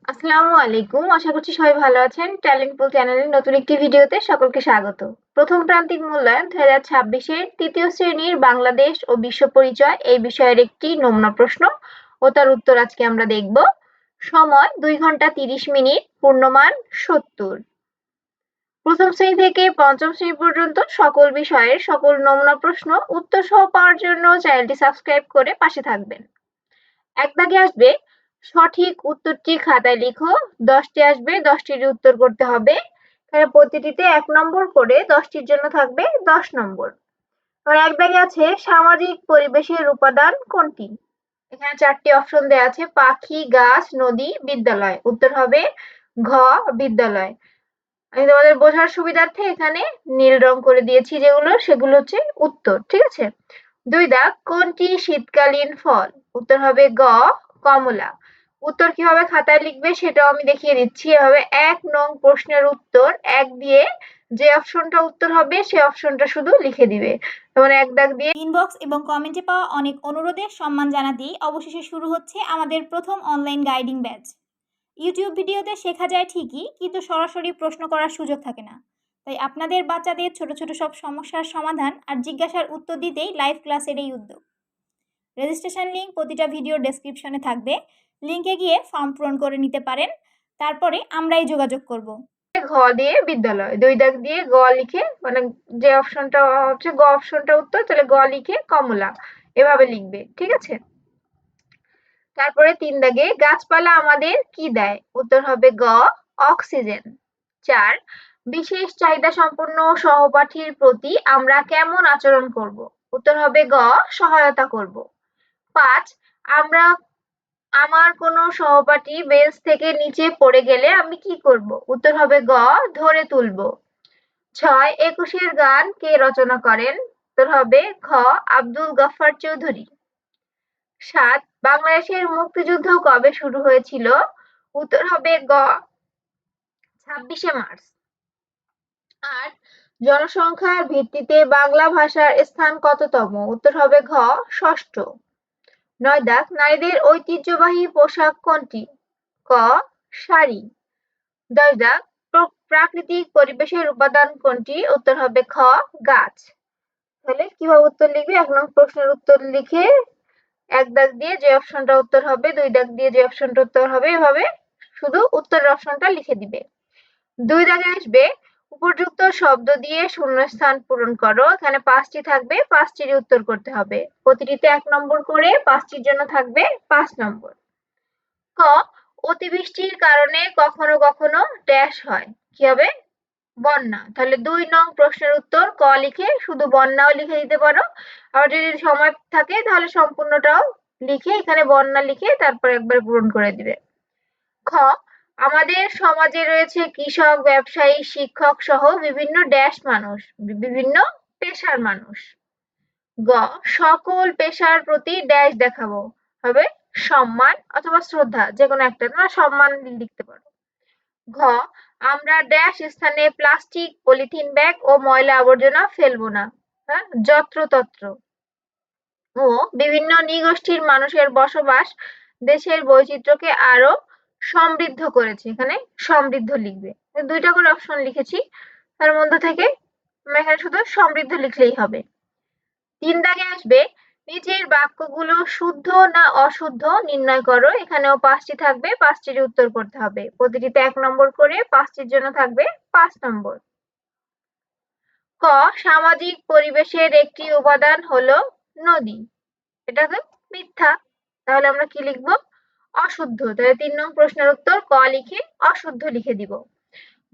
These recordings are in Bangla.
আসসালামু আলাইকুম। আশা করছি সবাই ভালো আছেন। ট্যালেন্ট পুল চ্যানেলের নতুন একটি ভিডিওতে সকলকে স্বাগত। প্রথম প্রান্তিক মূল্যায়ন 2026 এর তৃতীয় শ্রেণীর বাংলাদেশ ও বিশ্ব পরিচয় এই বিষয়ের একটি নমুনা প্রশ্ন ও তার উত্তর আজকে আমরা দেখব। সময় 2 ঘন্টা 30 মিনিট, পূর্ণমান 70। প্রথম শ্রেণী থেকে পঞ্চম শ্রেণী পর্যন্ত সকল বিষয়ের সকল নমুনা প্রশ্ন উত্তর সহ পাওয়ার জন্য চ্যানেলটি সাবস্ক্রাইব করে পাশে থাকবেন। এক দাগে আসবে সঠিক উত্তরটি খাতায় লিখো, 10টি আসবে, 10টির উত্তর করতে হবে। এখানে প্রতিটিতে 1 নম্বর করে, 10টির জন্য থাকবে 10 নম্বর। আর এক দাগে আছে সামাজিক পরিবেশের উপাদান কোনটি? এখানে 4টি অপশন দেওয়া আছে, পাখি, গাছ, নদী, বিদ্যালয়। উত্তর হবে ঘ, বিদ্যালয়। আমি তোমাদের বোঝার সুবিধার্থে এখানে নীল রং করে দিয়েছি, সেগুলো হচ্ছে উত্তর। ঠিক আছে। 2 দাগ, কোনটি শীতকালীন ফল? উত্তর হবে গ, কমলা। উত্তর কিভাবে খাতায় লিখবে সেটাও আমি দেখিয়ে দিচ্ছি। এভাবে 1 নং প্রশ্নের উত্তর 1 দিয়ে যে অপশনটা উত্তর হবে সে অপশনটা শুধু লিখে দিবে। যেমন 1 দাগ দিয়ে ইনবক্স এবং কমেন্টে পাওয়া অনেক অনুরোধের সম্মান জানাতেই অবশেষে শুরু হচ্ছে আমাদের প্রথম অনলাইন গাইডিং ব্যাচ। ইউটিউব ভিডিওতে শেখা যায় ঠিকই, কিন্তু সরাসরি প্রশ্ন করার সুযোগ থাকে না। তাই আপনাদের বাচ্চাদের ছোট ছোট সব সমস্যার সমাধান আর জিজ্ঞাসার উত্তর দিতেই লাইভ ক্লাসের এই উদ্যোগ। রেজিস্ট্রেশন লিঙ্ক প্রতিটা ভিডিওর ডেসক্রিপশনে থাকবে, লিঙ্কে গিয়ে ফর্ম পূরণ করে নিতে পারেন। তারপরে আমরাই যোগাযোগ করব। ঘ দিয়ে বিদ্যালয়, 2 দাগ দিয়ে গ লিখে, মানে যে অপশনটা হচ্ছে গ অপশনটা উত্তর, তাহলে গ লিখে কমলা এভাবে লিখবে। ঠিক আছে। তারপরে 3 দাগে গাছপালা আমাদের কি দেয়? উত্তর হবে গ, অক্সিজেন। 4, বিশেষ চাহিদা সম্পন্ন সহপাঠীর প্রতি আমরা কেমন আচরণ করব? উত্তর হবে গ, সহায়তা করব। 5, আমরা আমার কোনো সহপাঠী বেঞ্চ থেকে নিচে পড়ে গেলে আমি কি করব? উত্তর হবে গ, ধরে তুলব। 6, 21-এর গান কে রচনা করেন? উত্তর হবে খ, আব্দুল গফফার চৌধুরী। 7, বাংলাদেশের মুক্তিযুদ্ধ কবে শুরু হয়েছিল? উত্তর হবে গ, 26শে মার্চ। 8, জনসংখ্যার ভিত্তিতে বাংলা ভাষার স্থান কততম? উত্তর হবে ঘ, ষষ্ঠ। 9 দাগ, নারীদের ঐতিহ্যবাহী পোশাক কোনটি? ক, শাড়ি। 10 দাগ, প্রাকৃতিক পরিবেশের উপাদান কোনটি? উত্তর হবে খ, গাছ। তাহলে কিভাবে উত্তর লিখবে? 1 নং প্রশ্নের উত্তর লিখে 1 দাগ দিয়ে যে অপশনটা উত্তর হবে, 2 দাগ দিয়ে যে অপশনটা উত্তর হবে, এভাবে শুধু উত্তরের অপশনটা লিখে দিবে। 2 দাগে আসবে উপযুক্ত শব্দ দিয়ে শূন্যস্থান পূরণ করো। এখানে 5টি থাকবে, 5টিরই উত্তর করতে হবে। প্রতিটিতে 1 নম্বর করে, 5টির জন্য থাকবে 5 নম্বর। ক, অতিবৃষ্টির কারণে কখনো কখনো ড্যাশ হয়। কি হবে? বন্যা। তাহলে 2 নং প্রশ্নের উত্তর ক লিখে শুধু বন্যাও লিখে দিতে পারো। আবার যদি সময় থাকে তাহলে সম্পূর্ণটাও লিখে এখানে বন্যা লিখে তারপর একবার পূরণ করে দিবে। খ, আমাদের সমাজে রয়েছে কৃষক, ব্যবসায়ী, শিক্ষক সহ বিভিন্ন ড্যাশ মানুষ, বিভিন্ন পেশার মানুষ। গ, সকল পেশার প্রতি ড্যাশ দেখাবো। হবে সম্মান অথবা শ্রদ্ধা, যেকোনো একটা, তোমরা সম্মান লিখতে পারো। ঘ, আমরা ড্যাশ স্থানে প্লাস্টিক, পলিথিন ব্যাগ ও ময়লা আবর্জনা ফেলবো না। হ্যাঁ, যত্রতত্র। ও, বিভিন্ন নৃগোষ্ঠীর মানুষের বসবাস দেশের বৈচিত্র্যকে আরো সমৃদ্ধ করেছে। এখানে সমৃদ্ধ লিখবে। 2টা করে অপশন লিখেছি, তার মধ্যে থেকে আমরা এখানে শুধু সমৃদ্ধ লিখলেই হবে। 3 দাগে আসবে নিচের বাক্যগুলো শুদ্ধ না অশুদ্ধ নির্ণয় করো। এখানেও 5টি থাকবে, 5টির উত্তর করতে হবে। প্রতিটিতে 1 নম্বর করে, 5টির জন্য থাকবে 5 নম্বর। ক, সামাজিক পরিবেশের একটি উপাদান হলো নদী। এটা তো মিথ্যা। তাহলে আমরা কি লিখবো? অশুদ্ধ। তাহলে 3 নং প্রশ্নের উত্তর ক লিখে অশুদ্ধ লিখে দিব।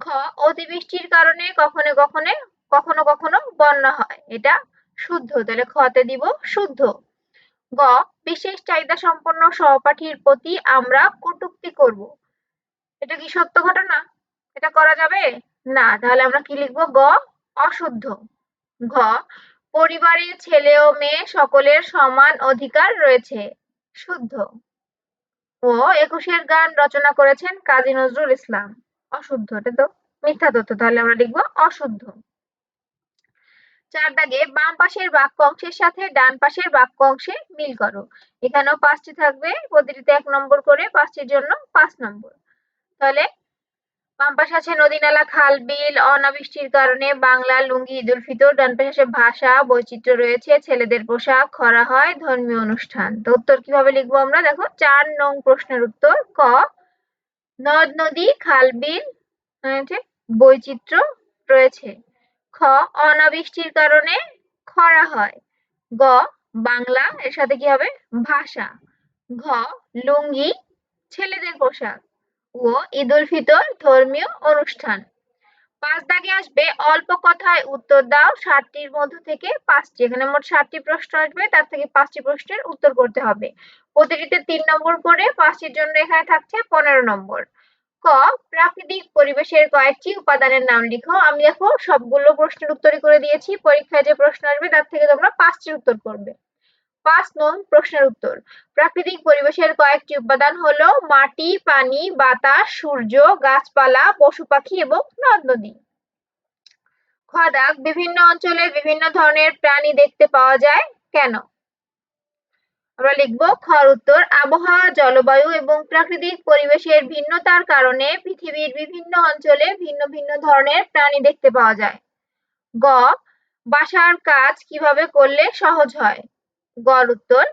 খ, অতিবৃষ্টির কারণে কখনো কখনো কখনো কখনো বন্যা হয়। এটা শুদ্ধ। তাহলে খতে দিব শুদ্ধ। গ, বিশেষ চাহিদা সম্পন্ন সহপাঠীর প্রতি আমরা কটূক্তি করব। এটা কি সত্য ঘটনা? এটা করা যাবে না। তাহলে আমরা কি লিখবো? গ, অশুদ্ধ। ঘ, পরিবারে ছেলে ও মেয়ে সকলের সমান অধিকার রয়েছে। শুদ্ধ। ও, 21-এর গান রচনা করেছেন কাজী নজরুল ইসলাম। অশুদ্ধ। এটা তো মিথ্যা তথ্য। তাহলে আমরা লিখবো অশুদ্ধ। 4 দাগে বাম পাশের বাক্য অংশের সাথে ডান পাশের বাক্য অংশে মিল করো। এখানেও 5টি থাকবে, প্রতিটিতে 1 নম্বর করে, 5টির জন্য 5 নম্বর। তাহলে বাম পাশে আছে নদী নালা খাল বিল অনাবৃষ্টির কারণে বাংলা লুঙ্গি ঈদ উল ফিতর, ডান পাশে ভাষা বৈচিত্র্য রয়েছে ছেলেদের পোশাক খরা হয় ধর্মীয় অনুষ্ঠান। তো উত্তর কিভাবে লিখবো আমরা, দেখো 4 নং প্রশ্নের উত্তর ক নদ নদী খাল বিল রয়েছে বৈচিত্র্য রয়েছে, খ অনাবৃষ্টির কারণে খরা হয়, গ বাংলা এর সাথে কি হবে ভাষা, ঘ লুঙ্গি ছেলেদের পোশাক ও ঈদ উল ফিতর ধর্মীয় অনুষ্ঠান। 5 দাগে আসবে অল্প কথায় উত্তর দাও 60টির মধ্য থেকে 5টি, এখানে মোট 60টি প্রশ্ন আসবে, তার থেকে 5টি প্রশ্নের উত্তর করতে হবে। প্রতিটিতে 3 নম্বর করে, 5টির জন্য এখানে থাকছে 15 নম্বর। ক প্রাকৃতিক পরিবেশের কয়েকটি উপাদানের নাম লিখো। আমি দেখো সবগুলো প্রশ্নের উত্তরই করে দিয়েছি, পরীক্ষায় যে প্রশ্ন আসবে তার থেকে তোমরা 5টির উত্তর করবে। 5 নং প্রশ্নের উত্তর, প্রাকৃতিক পরিবেশের কয়েকটি উপাদান হলো মাটি পানি বাতাস সূর্য গাছপালা পশু পাখি এবং নদ নদী। খ দাগ বিভিন্ন অঞ্চলে বিভিন্ন ধরনের প্রাণী দেখতে পাওয়া যায় কেন। আমরা লিখবো খর উত্তর, আবহাওয়া জলবায়ু এবং প্রাকৃতিক পরিবেশের ভিন্নতার কারণে পৃথিবীর বিভিন্ন অঞ্চলে ভিন্ন ভিন্ন ধরনের প্রাণী দেখতে পাওয়া যায়। গ বাসার কাজ কিভাবে করলে সহজ হয়। গড় উত্তর,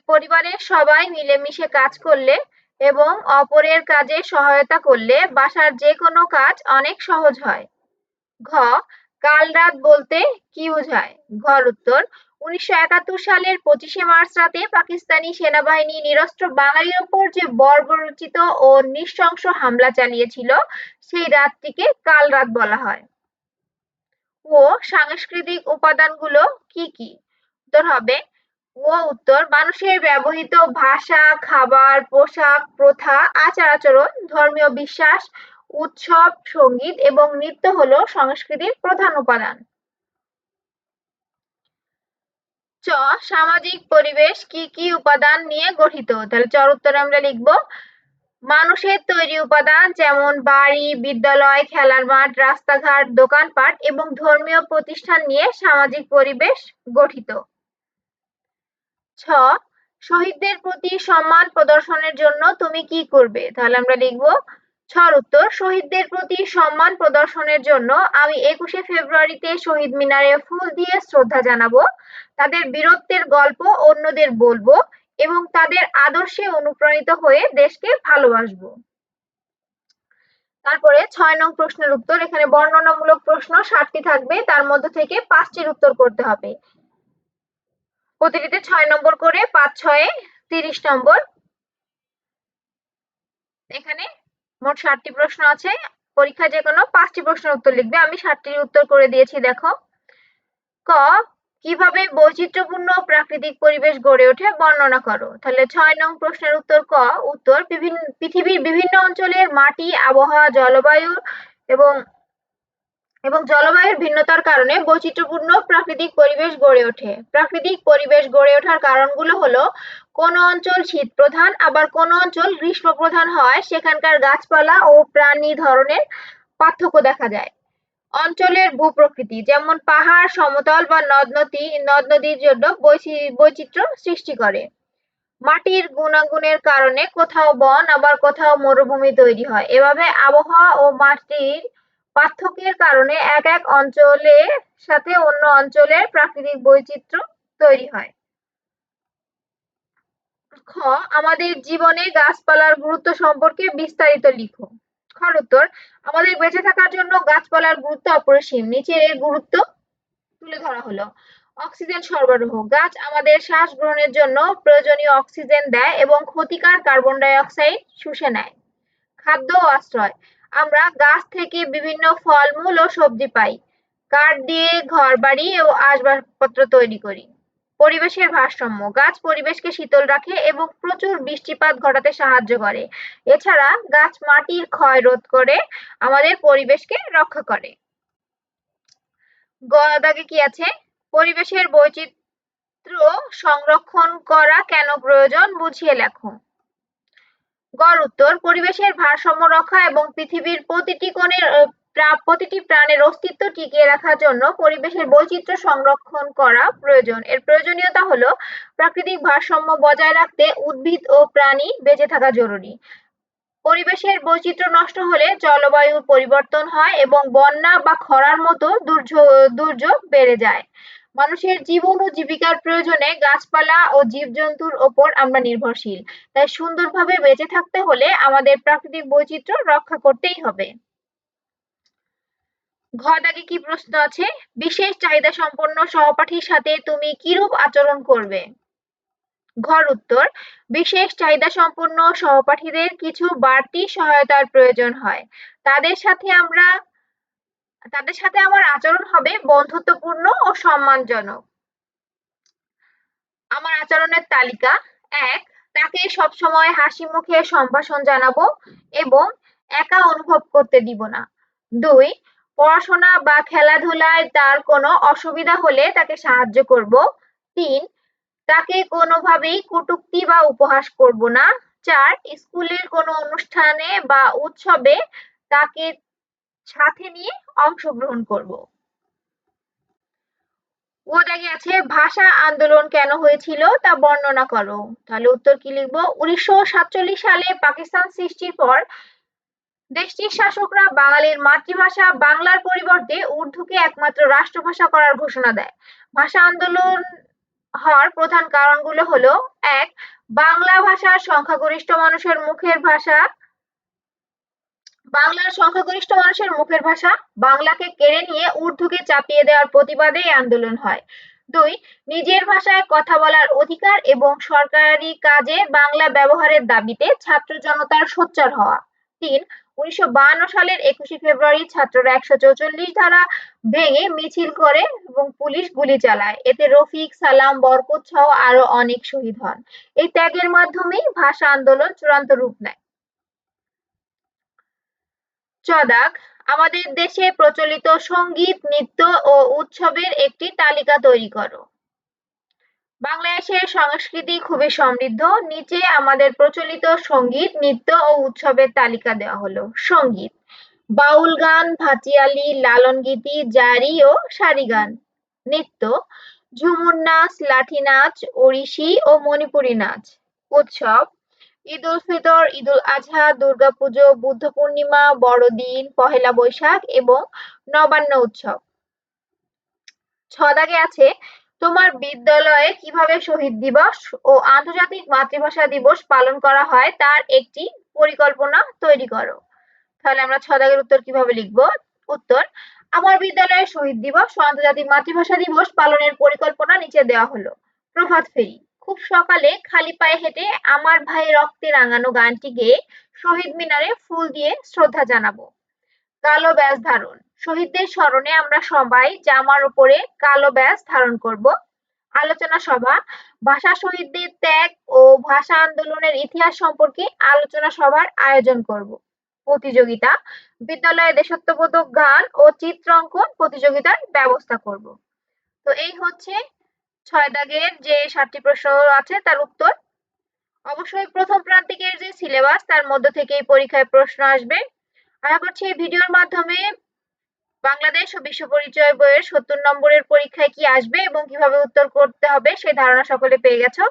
পরিবারের সবাই মিলেমিশে কাজ করলে এবং অপরের কাজে সহায়তা করলে বাসার যে কোনো কাজ অনেক সহজ হয়। ঘ কাল রাত বলতে কি বোঝায়। ঘর উত্তর, 1971 সালের 25শে মার্চ রাতে পাকিস্তানি সেনাবাহিনী নিরস্ত্র বাঙালির ওপর যে বর্বরোচিত ও নৃশংস হামলা চালিয়েছিল সেই রাতটিকে কাল রাত বলা হয়। ও সাংস্কৃতিক উপাদানগুলো কি কি। উত্তর হবে ও উত্তর, মানুষের ব্যবহৃত ভাষা খাবার পোশাক প্রথা আচার আচরণ ধর্মীয় বিশ্বাস উৎসব সঙ্গীত এবং নৃত্য হলো সংস্কৃতির প্রধান উপাদান। চ সামাজিক পরিবেশ কি কি উপাদান নিয়ে গঠিত। তাহলে চর উত্তরে আমরা লিখবো মানুষের তৈরি উপাদান যেমন বাড়ি বিদ্যালয় খেলার মাঠ রাস্তাঘাট দোকানপাট এবং ধর্মীয় প্রতিষ্ঠান নিয়ে সামাজিক পরিবেশ গঠিত। ছ শহীদদের প্রতি সম্মান প্রদর্শনের জন্য তুমি কি করবে। তাহলে আমরা লিখবো ছর উত্তর, শহীদদের প্রতি সম্মান প্রদর্শনের জন্য আমি 21শে ফেব্রুয়ারিতে শহীদ মিনারে ফুল দিয়ে শ্রদ্ধা জানাবো, তাদের বীরত্বের গল্প অন্যদের বলবো এবং তাদের আদর্শে অনুপ্রাণিত হয়ে দেশকে ভালোবাসবো। তারপরে 6 নং প্রশ্নের উত্তর, এখানে বর্ণনামূলক প্রশ্ন 60টি থাকবে, তার মধ্যে থেকে 5টির উত্তর করতে হবে। প্রতিটিতে 6 নম্বর করে 5 6 30 নম্বর। এখানে মোট 60টি প্রশ্ন আছে, পরীক্ষায় যে কোনো 5টি প্রশ্নের উত্তর লিখবে, আমি 60টির উত্তর করে দিয়েছি দেখো। ক কিভাবে বৈচিত্র্যপূর্ণ প্রাকৃতিক পরিবেশ গড়ে ওঠে বর্ণনা করো। তাহলে 6 নং প্রশ্নের উত্তর ক উত্তর, পৃথিবীর বিভিন্ন অঞ্চলের মাটি আবহাওয়া জলবায়ু এবং জলবায়ুর ভিন্নতার কারণে বৈচিত্র্যপূর্ণ প্রাকৃতিক পরিবেশ গড়ে ওঠে। প্রাকৃতিক পরিবেশ গড়ে ওঠার কারণগুলো হলো কোন অঞ্চল শীত প্রধান আবার কোন অঞ্চল গ্রীষ্ম প্রধান হয় সেখানকার গাছপালা ও প্রাণী ধরনের পার্থক্য দেখা যায়। অঞ্চলের ভূপ্রকৃতি যেমন পাহাড় সমতল বা নদ নদীর জন্য বৈচিত্র্য সৃষ্টি করে। মাটির গুণাগুণের কারণে কোথাও বন আবার কোথাও মরুভূমি তৈরি হয়। এভাবে আবহাওয়া ও মাটির পার্থক্যের কারণে এক এক অঞ্চলের সাথে অন্য অঞ্চলের প্রাকৃতিক বৈচিত্র্য তৈরি হয়। খ আমাদের জীবনে গাছপালার গুরুত্ব সম্পর্কে বিস্তারিত লিখো। খর উত্তর, আমাদের বেঁচে থাকার জন্য গাছপালার গুরুত্ব অপরিসীম, নিচে এর গুরুত্ব তুলে ধরা হলো। অক্সিজেন সরবরাহ, গাছ আমাদের শ্বাস গ্রহণের জন্য প্রয়োজনীয় অক্সিজেন দেয় এবং ক্ষতিকর কার্বন ডাই অক্সাইড শুষে নেয়। খাদ্য ও আশ্রয়, আমরা গাছ থেকে বিভিন্ন ফলমূল ও সবজি পাই, কাঠ দিয়ে ঘরবাড়ি ও আসবাবপত্র তৈরি করি। পরিবেশের ভারসাম্য, গাছ পরিবেশকে শীতল রাখে এবং প্রচুর বৃষ্টিপাত ঘটাতে সাহায্য করে। এছাড়া গাছ মাটির ক্ষয় রোধ করে আমাদের পরিবেশকে রক্ষা করে। গ দাগে কি আছে, পরিবেশের বৈচিত্র্য সংরক্ষণ করা কেন প্রয়োজন বুঝিয়ে লেখো। গড় উত্তর, পরিবেশের ভারসাম্য রক্ষা এবং পৃথিবীর প্রতিটি প্রাণের অস্তিত্ব টিকিয়ে রাখার জন্য পরিবেশের বৈচিত্র্য সংরক্ষণ করা প্রয়োজন। এর প্রয়োজনীয়তা হলো প্রাকৃতিক ভারসাম্য বজায় রাখতে উদ্ভিদ ও প্রাণী বেঁচে থাকা জরুরি। পরিবেশের বৈচিত্র্য নষ্ট হলে জলবায়ুর পরিবর্তন হয় এবং বন্যা বা খরার মতো দুর্যোগ বেড়ে যায়। মানুষের জীবন ও জীবিকার প্রয়োজনে গাছপালা ও জীবজন্তুর ওপর আমরা নির্ভরশীল। তাই সুন্দরভাবে বেঁচে থাকতে হলে আমাদের প্রাকৃতিক বৈচিত্র্য রক্ষা করতেই হবে। ঘ দাগে কি প্রশ্ন আছে? বিশেষ চাহিদা সম্পন্ন সহপাঠীর সাথে তুমি কিরূপ আচরণ করবে? ঘর উত্তর, বিশেষ চাহিদা সম্পন্ন সহপাঠীদের কিছু বাড়তি সহায়তার প্রয়োজন হয়। তাদের সাথে আমার আচরণ হবে বন্ধুত্বপূর্ণ ও সম্মানজনক। আমার আচরণের তালিকা: ১. তাকে সবসময় হাসি মুখে সম্ভাষণ জানাবো এবং একা অনুভব করতে দিব না। ২. পড়াশোনা বা খেলাধুলায় তার কোনো অসুবিধা হলে তাকে সাহায্য করব। ৩. তাকে কোনোভাবেই কটূক্তি বা উপহাস করব না। ৪. স্কুলের কোনো অনুষ্ঠানে বা উৎসবে তাকে সাথে নিয়ে অংশগ্রহণ করব। ও দাগে আছে ভাষা আন্দোলন কেন হয়েছিল তা বর্ণনা করো। তাহলে উত্তর কি লিখবো? 1947 সালে পাকিস্তান সৃষ্টির পর দেশটির শাসকরা বাঙালির মাতৃভাষা বাংলার পরিবর্তে উর্দুকে একমাত্র রাষ্ট্রভাষা করার ঘোষণা দেয়। ভাষা আন্দোলন হওয়ার প্রধান কারণগুলো হলো: ১. বাংলা ভাষার সংখ্যাগরিষ্ঠ মানুষের মুখের ভাষা বাংলাকে কেড়ে নিয়ে উর্দুকে চাপিয়ে দেওয়ার প্রতিবাদে এই আন্দোলন হয়। ২. নিজের ভাষায় কথা বলার অধিকার এবং সরকারি কাজে বাংলা ব্যবহারের দাবিতে ছাত্র জনতার সোচ্চার হওয়া। ৩. 1952 সালের 21শে ফেব্রুয়ারি ছাত্ররা 144 ধারা ভেঙে মিছিল করে এবং পুলিশ গুলি চালায়। এতে রফিক, সালাম, বরকত সহ আরো অনেক শহীদ হন। এই ত্যাগের মাধ্যমেই ভাষা আন্দোলন চূড়ান্ত রূপ নেয়। চ দাগ, আমাদের দেশে প্রচলিত সঙ্গীত, নৃত্য ও উৎসবের একটি তালিকা তৈরি করো। বাংলাদেশের সংস্কৃতি খুবই সমৃদ্ধ। নিচে আমাদের প্রচলিত সঙ্গীত, নৃত্য ও উৎসবের তালিকা দেওয়া হলো। সঙ্গীত: বাউল গান, ভাটিয়ালি, লালন গীতি, জারি ও সারি গান। নৃত্য: ঝুমুর নাচ, লাঠি নাচ, ওড়িশি ও মণিপুরী নাচ। উৎসব: ঈদ উল ফিতর, ঈদ উল আজহা, দুর্গাপুজো, বুদ্ধ পূর্ণিমা, বড়দিন, পহেলা বৈশাখ এবং নবান্ন উৎসব। ৬ দাগে আছে তোমার বিদ্যালয়ে কিভাবে শহীদ দিবস ও আন্তর্জাতিক মাতৃভাষা দিবস পালন করা হয় তার একটি পরিকল্পনা তৈরি করো। তাহলে আমরা ৬ দাগের উত্তর কিভাবে লিখব? উত্তর: আমার বিদ্যালয়ে শহীদ দিবস ও আন্তর্জাতিক মাতৃভাষা দিবস পালনের পরিকল্পনা নিচে দেওয়া হলো। প্রভাত ফেরি: খুব সকালে খালি পায়ে হেঁটে আমার ভাই রক্তে রাঙানো গানটি গেয়ে শহীদ মিনারে ফুল দিয়ে শ্রদ্ধা জানাবো। কালো ব্যাজ ধারণ: শহীদদের স্মরণে আমরা সবাই জামার উপরে কালো ব্যাজ ধারণ করব। আলোচনা সভা: ভাষা শহীদদের ত্যাগ ও ভাষা আন্দোলনের ইতিহাস সম্পর্কে আলোচনা সভার আয়োজন করব। প্রতিযোগিতা: বিদ্যালয়ে দেশাত্মবোধক গান ও চিত্রাঙ্কন প্রতিযোগিতার ব্যবস্থা করব। তো এই হচ্ছে ৬ দাগের যে ৭টি প্রশ্ন আছে তার উত্তর। অবশ্যই প্রথম প্রান্তিকের যে সিলেবাস তার মধ্য থেকেই পরীক্ষায় প্রশ্ন আসবে। আশা করছি এই ভিডিওর মাধ্যমে বাংলাদেশ ও বিশ্ব পরিচয় বইয়ের ৭০ নম্বরের পরীক্ষায় কি আসবে এবং কিভাবে উত্তর করতে হবে সেই ধারণা সকলে পেয়ে গেছো।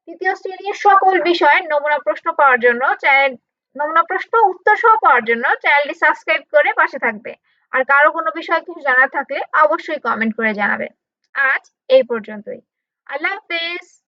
তৃতীয় শ্রেণীর সকল বিষয়ের নমুনা প্রশ্ন পাওয়ার জন্য নমুনা প্রশ্ন উত্তর সহ পাওয়ার জন্য চ্যানেলটি সাবস্ক্রাইব করে পাশে থাকবে। আর কারো কোনো বিষয়ে কিছু জানার থাকলে অবশ্যই কমেন্ট করে জানাবে। আজ এই পর্যন্তই। আল্লাহ হাফেজ।